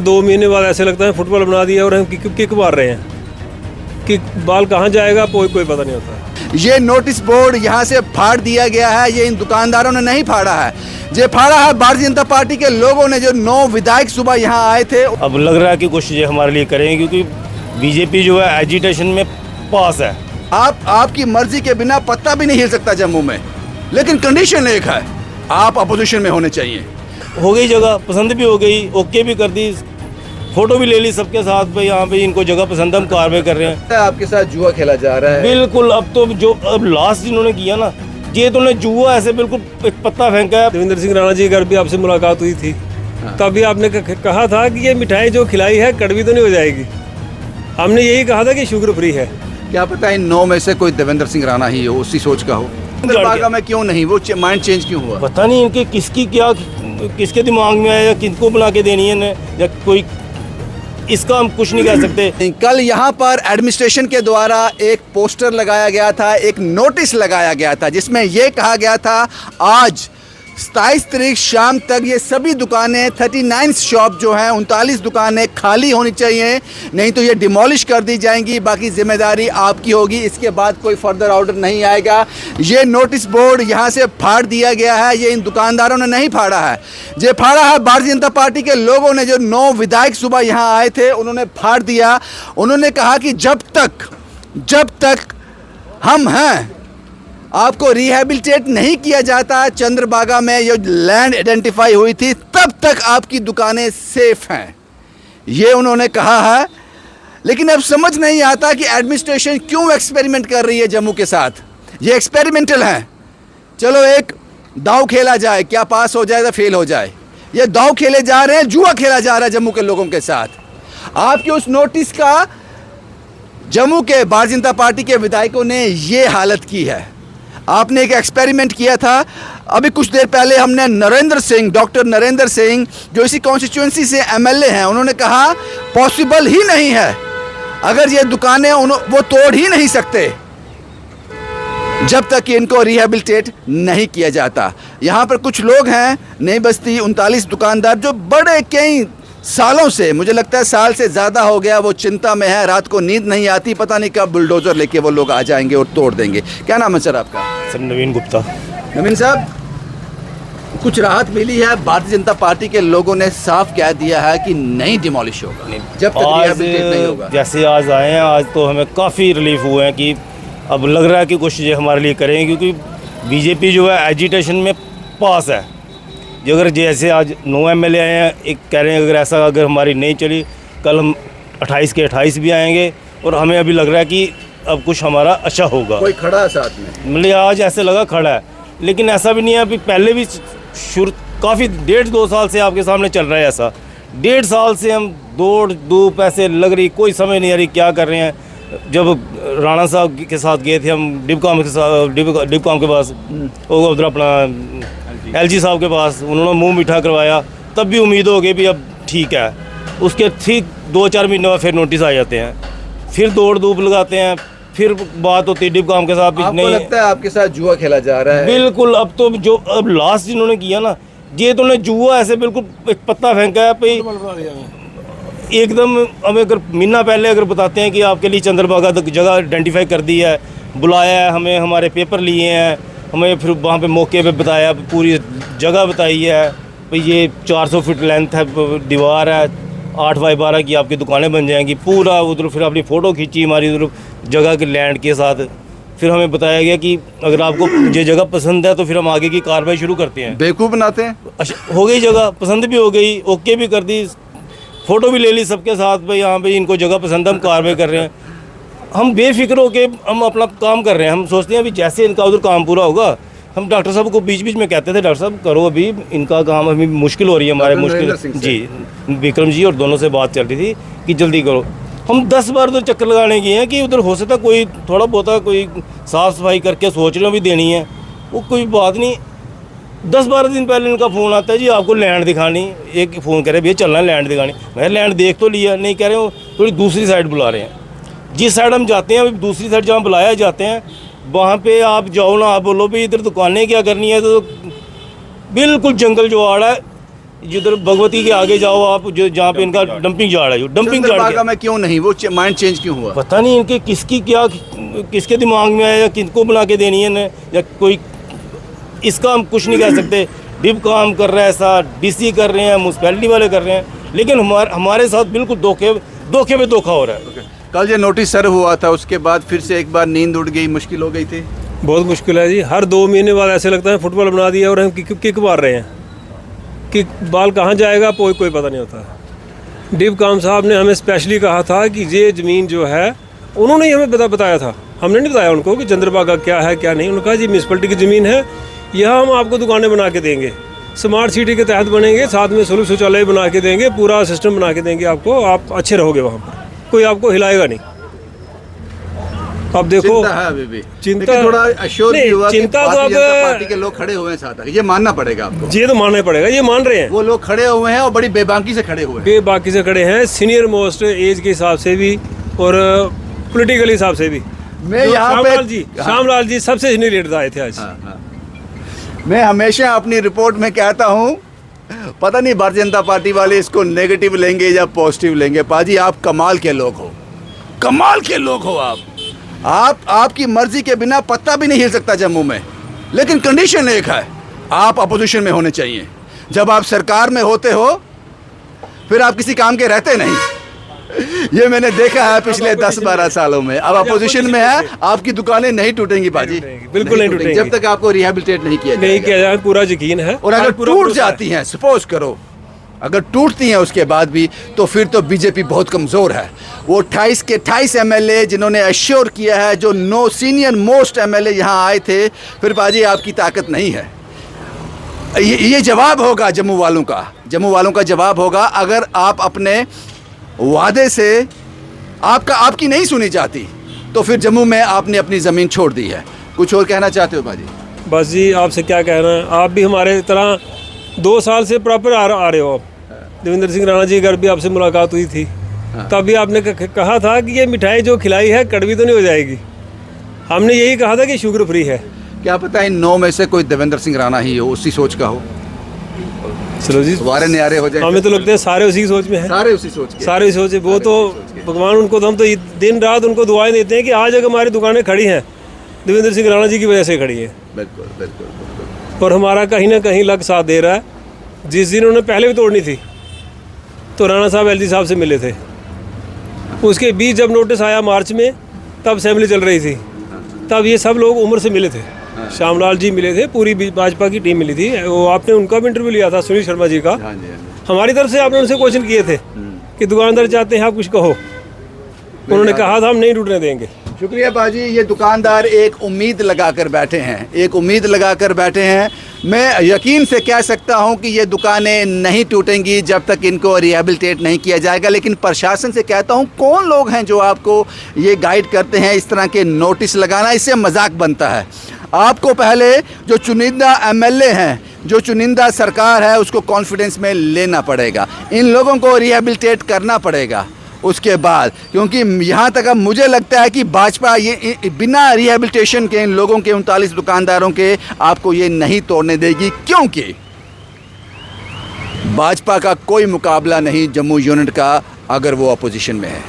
2 महीने बाद ऐसे लगता है फुटबॉल बना दिया और हम किक मार रहे हैं कि बाल कहाँ जाएगा कोई पता नहीं होता। ये नोटिस बोर्ड यहाँ से फाड़ दिया गया है। ये इन दुकानदारों ने नहीं फाड़ा है, ये फाड़ा है भारतीय जनता पार्टी के लोगों ने, जो 9 विधायक सुबह यहाँ आए थे। अब लग रहा है कि कुछ ये हमारे लिए करेंगे, क्योंकि बीजेपी जो है एजिटेशन में पास है। आपकी मर्जी के बिना पत्ता भी नहीं हिल सकता जम्मू में, लेकिन कंडीशन एक है, आप अपोजिशन में होने चाहिए। हो गई जगह, पसंद भी हो गई, ओके भी कर दी, फोटो भी ले ली सबके साथ पे। यहाँ पे इनको जगह पसंद, हम कार्रवाई कर रहे हैं। आपके साथ जुआ खेला जा रहा है। बिल्कुल। अब लास्ट इन्होंने किया ना, ये तो ने जुआ ऐसे बिल्कुल एक पत्ता फेंका है। देवेंद्र सिंह राणा जी घर भी आपसे मुलाकात हुई थी, तभी आपने कहा था कि ये मिठाई जो खिलाई है कड़वी तो नहीं हो जाएगी। हमने यही कहा था कि शुगर फ्री है। क्या पता इन 9 में से कोई देवेंद्र सिंह राणा ही हो, उसी सोच का हो। चंद्रभागा में क्यों नहीं, वो माइंड चेंज क्यों हुआ? पता नहीं इनके किसके दिमाग में आया, या किनको बना के देनी है या कोई, इसका हम कुछ नहीं कह सकते। कल यहाँ पर एडमिनिस्ट्रेशन के द्वारा एक पोस्टर लगाया गया था, एक नोटिस लगाया गया था, जिसमें यह कहा गया था आज 27 तारीख शाम तक ये सभी दुकानें 39 शॉप जो हैं 39 दुकानें खाली होनी चाहिए, नहीं तो ये डिमोलिश कर दी जाएंगी। बाकी जिम्मेदारी आपकी होगी। इसके बाद कोई फर्दर ऑर्डर नहीं आएगा। ये नोटिस बोर्ड यहाँ से फाड़ दिया गया है। ये इन दुकानदारों ने नहीं फाड़ा है, ये फाड़ा है भारतीय जनता पार्टी के लोगों ने, जो 9 विधायक सुबह यहाँ आए थे, उन्होंने फाड़ दिया। उन्होंने कहा कि जब तक हम हैं, आपको रिहेबिलिटेट नहीं किया जाता चंद्रभागा में जो लैंड आइडेंटिफाई हुई थी, तब तक आपकी दुकानें सेफ हैं, ये उन्होंने कहा है। लेकिन अब समझ नहीं आता कि एडमिनिस्ट्रेशन क्यों एक्सपेरिमेंट कर रही है जम्मू के साथ। ये एक्सपेरिमेंटल है। चलो एक दांव खेला जाए, क्या पास हो जाए या फेल हो जाए। ये दांव खेले जा रहे हैं, जुआ खेला जा रहा है जम्मू के लोगों के साथ। आपके उस नोटिस का जम्मू के भारतीय जनता पार्टी के विधायकों ने ये हालत की है। आपने एक एक्सपेरिमेंट किया था। अभी कुछ देर पहले हमने डॉक्टर नरेंद्र सिंह, जो इसी कॉन्स्टिट्यूएंसी से एमएलए हैं, उन्होंने कहा पॉसिबल ही नहीं है, अगर ये दुकानें वो तोड़ ही नहीं सकते जब तक इनको रिहेबिलिटेट नहीं किया जाता। यहाँ पर कुछ लोग हैं, नई बस्ती 39 दुकानदार, जो बड़े कई सालों से, मुझे लगता है साल से ज़्यादा हो गया, वो चिंता में है। रात को नींद नहीं आती, पता नहीं कब बुलडोज़र लेके वो लोग आ जाएंगे और तोड़ देंगे। क्या नाम है सर आपका? सर नवीन गुप्ता। नवीन साहब, कुछ राहत मिली है? भारतीय जनता पार्टी के लोगों ने साफ कह दिया है कि नहीं डिमोलिश होगा जब तक रिहेबिलिटेट नहीं होगा। जैसे आज आए हैं, आज तो हमें काफ़ी रिलीफ हुए हैं कि अब लग रहा है कि कुछ ये हमारे लिए करेंगे, क्योंकि बीजेपी जो है एजिटेशन में पास है। जो अगर जैसे आज 9 एमएलए आए हैं, एक कह रहे हैं अगर हमारी नहीं चली, कल हम 28 के 28 भी आएंगे, और हमें अभी लग रहा है कि अब कुछ हमारा अच्छा होगा। कोई खड़ा है साथ में? मतलब आज ऐसे लगा खड़ा है, लेकिन ऐसा भी नहीं है। अभी पहले भी शुरू काफ़ी 1.5-2 साल से आपके सामने चल रहा है ऐसा। 1.5 साल से हम दौड़ धूप ऐसे लग रही, कोई समझ नहीं आ रही क्या कर रहे हैं। जब राणा साहब के साथ गए थे हम डिबकॉम के पास, उधर अपना LG साहब के पास, उन्होंने मुंह मीठा करवाया, तब भी उम्मीद हो गई भी अब ठीक है। उसके ठीक 2-4 महीने बाद फिर नोटिस आ जाते हैं, फिर दौड़ धूप लगाते हैं, फिर बात होती है डिबकॉम के साथ भी। आपको लगता है आपके साथ जुआ खेला जा रहा है? बिल्कुल। अब लास्ट इन्होंने किया ना, ये तो ने जुआ ऐसे बिल्कुल एक पत्ता फेंका है पे एकदम। हमें अगर महीना पहले अगर बताते हैं कि आपके लिए चंद्रभागा तक जगह आइडेंटिफाई कर दी है, बुलाया है, हमें हमारे पेपर लिए हैं, हमें फिर वहाँ पे मौके पे बताया, पूरी जगह बताई है भाई ये 400 फीट लेंथ है, दीवार है, 8x12 की आपकी दुकानें बन जाएंगी पूरा। उधर फिर अपनी फ़ोटो खींची हमारी उधर जगह के लैंड के साथ। फिर हमें बताया गया कि अगर आपको ये जगह पसंद है तो फिर हम आगे की कार्रवाई शुरू करते हैं। बेवकूफ़ बनाते हैं। अच्छा, हो गई जगह, पसंद भी हो गई, ओके भी कर दी, फ़ोटो भी ले ली सबके साथ भाई, यहाँ पे इनको जगह पसंद है, हम कार्रवाई कर रहे हैं। हम बेफिक्र होके हम अपना काम कर रहे हैं। हम सोचते हैं अभी जैसे इनका उधर काम पूरा होगा, हम डॉक्टर साहब को बीच बीच में कहते थे, डॉक्टर साहब करो, अभी इनका काम अभी मुश्किल हो रही है, हमारे मुश्किल जी, विक्रम जी और दोनों से बात चल रही थी कि जल्दी करो। हम 10 बार उधर चक्कर लगाने गए हैं कि उधर हो सकता कोई थोड़ा बहुत कोई साफ़ सफाई करके सोच रहे हो भी देनी है, वो कोई बात नहीं। 10-12 दिन पहले इनका फ़ोन आता है, जी आपको लैंड दिखानी, एक फ़ोन करे भैया चलना लैंड दिखानी। मैं लैंड देख तो लिया, नहीं कह रहे हो, थोड़ी दूसरी साइड बुला रहे हैं। जिस साइड हम जाते हैं, अभी दूसरी साइड जहाँ बुलाया जाते हैं, वहाँ पे आप जाओ ना, आप बोलो भी इधर दुकानें क्या करनी है, तो बिल्कुल जंगल जुगाड़ है। जिधर भगवती के आगे जाओ आप, जो जहाँ पे इनका डंपिंग यार्ड है, जो डंपिंग यार्ड चंद्रभागा में क्यों नहीं, वो माइंड चेंज क्यों हुआ? पता नहीं इनके किसके दिमाग में है, या किनको बना के देनी है या कोई, इसका हम कुछ नहीं कह सकते। डिप काम कर रहा है ऐसा, डीसी कर रहे हैं, म्यूनसिपैलिटी वाले कर रहे हैं, लेकिन हमारे साथ बिल्कुल धोखे पे धोखा हो रहा है। कल जो नोटिस सर्व हुआ था उसके बाद फिर से एक बार नींद उड़ गई, मुश्किल हो गई थी? बहुत मुश्किल है जी। हर 2 महीने बाद ऐसे लगता है फुटबॉल बना दिया और हम किक मार रहे हैं। किक बॉल कहाँ जाएगा कोई पता नहीं होता। डिप काम साहब ने हमें स्पेशली कहा था कि ये ज़मीन जो है, उन्होंने ही हमें बताया था, हमने नहीं बताया उनको कि चंद्रभागा क्या है क्या नहीं। उन्होंने कहा जी म्यूनसिपलिटी की ज़मीन है, यह हम आपको दुकानें बना के देंगे, स्मार्ट सिटी के तहत बनेंगे, साथ में सुलभ शौचालय बना के देंगे, पूरा सिस्टम बना के देंगे आपको, आप अच्छे रहोगे वहाँ पर, कोई आपको हिलाएगा नहीं। अब देखो चिंता है अभी भी, चिंता लेकिन थोड़ा अश्योर भी हुआ कि चिंता तो भारतीय जनता अब पार्टी के लोग खड़े हुए हैं साथ, ये मानना पड़ेगा आपको। ये तो मानना ही पड़ेगा, ये मान रहे हैं, वो लोग खड़े हुए हैं और बड़ी बेबाकी से खड़े हुए हैं। बेबाकी से खड़े हैं, सीनियर मोस्ट एज के हिसाब से भी और पॉलिटिकल हिसाब से भी। मैं यहाँ पे श्यामलाल जी सबसे सीनियर लीडर आए थे आज। मैं हमेशा अपनी रिपोर्ट में कहता हूँ, पता नहीं भारतीय जनता पार्टी वाले इसको नेगेटिव लेंगे या पॉजिटिव लेंगे। पाजी आप कमाल के लोग हो, कमाल के लोग हो आप आपकी मर्जी के बिना पत्ता भी नहीं हिल सकता जम्मू में, लेकिन कंडीशन एक है, आप अपोजिशन में होने चाहिए। जब आप सरकार में होते हो फिर आप किसी काम के रहते नहीं। ये मैंने देखा है पिछले 10-12 सालों में। अब अपोजिशन में है, आपकी दुकानें नहीं टूटेंगी बाजी, बिल्कुल नहीं टूटेंगी जब तक आपको रिहेबिलिटेट नहीं किया जाए, पूरा यकीन है। और अगर टूट जाती हैं, सपोज करो अगर टूटती हैं उसके बाद भी, तो फिर तो बीजेपी बहुत कमज़ोर है। वो 28 के 28 एमएलए जिन्होंने एश्योर किया है, जो 9 सीनियर मोस्ट एमएलए यहाँ आए थे, फिर बाजी आपकी ताकत नहीं है। ये जवाब होगा जम्मू वालों का जवाब होगा अगर आप अपने वादे से आपकी नहीं सुनी जाती, तो फिर जम्मू में आपने अपनी ज़मीन छोड़ दी है। कुछ और कहना चाहते हो बाजी? बस जी आपसे क्या कहना है, आप भी हमारे तरह 2 साल से प्रॉपर आ रहे हो। आप देवेंद्र सिंह राणा जी घर भी आपसे मुलाकात हुई थी, तब भी आपने कहा था कि ये मिठाई जो खिलाई है कड़वी तो नहीं हो जाएगी। हमने यही कहा था कि शुगर फ्री है। क्या पता इन 9 में से कोई देवेंद्र सिंह राणा ही हो, उसी सोच का हो। चलो जी, वारे न्यारे हो जाए। हमें तो लगता है सारे उसी की सोच में हैं, सारे उसी सोच के, सारे सोच है। वो तो भगवान उनको, तो हम तो दिन रात उनको दुआएं देते हैं कि आज अगर हमारी दुकानें खड़ी हैं देवेंद्र सिंह राणा जी की वजह से खड़ी है। बिल्कुल बिल्कुल बिल्कुल। और हमारा कहीं ना कहीं लग साथ दे रहा है। जिस दिन उन्होंने पहले भी तोड़नी थी तो राणा साहब एलजी साहब से मिले थे, उसके बीच जब नोटिस आया मार्च में, तब असेंबली चल रही थी, तब ये सब लोग उम्र से मिले थे। श्यामलाल जी मिले थे, पूरी भाजपा की टीम मिली थी। वो आपने उनका भी इंटरव्यू लिया था, सुनील शर्मा जी का। हमारी तरफ से आपने उनसे क्वेश्चन किए थे कि दुकानदार चाहते हैं आप कुछ कहो, उन्होंने कहा था हम नहीं टूटने देंगे। शुक्रिया बाजी। ये दुकानदार एक उम्मीद लगाकर बैठे हैं, मैं यकीन से कह सकता हूं कि ये दुकानें नहीं टूटेंगी जब तक इनको रिहेबिलिटेट नहीं किया जाएगा। लेकिन प्रशासन से कहता हूं, कौन लोग हैं जो आपको ये गाइड करते हैं इस तरह के नोटिस लगाना? इससे मजाक बनता है। आपको पहले जो चुनिंदा एमएलए हैं, जो चुनिंदा सरकार है, उसको कॉन्फिडेंस में लेना पड़ेगा, इन लोगों को रिहेबिलिटेट करना पड़ेगा उसके बाद। क्योंकि यहाँ तक अब मुझे लगता है कि भाजपा ये बिना रिहेबिलिटेशन के इन लोगों के 39 दुकानदारों के आपको ये नहीं तोड़ने देगी, क्योंकि भाजपा का कोई मुकाबला नहीं जम्मू यूनिट का अगर वो अपोजिशन में है।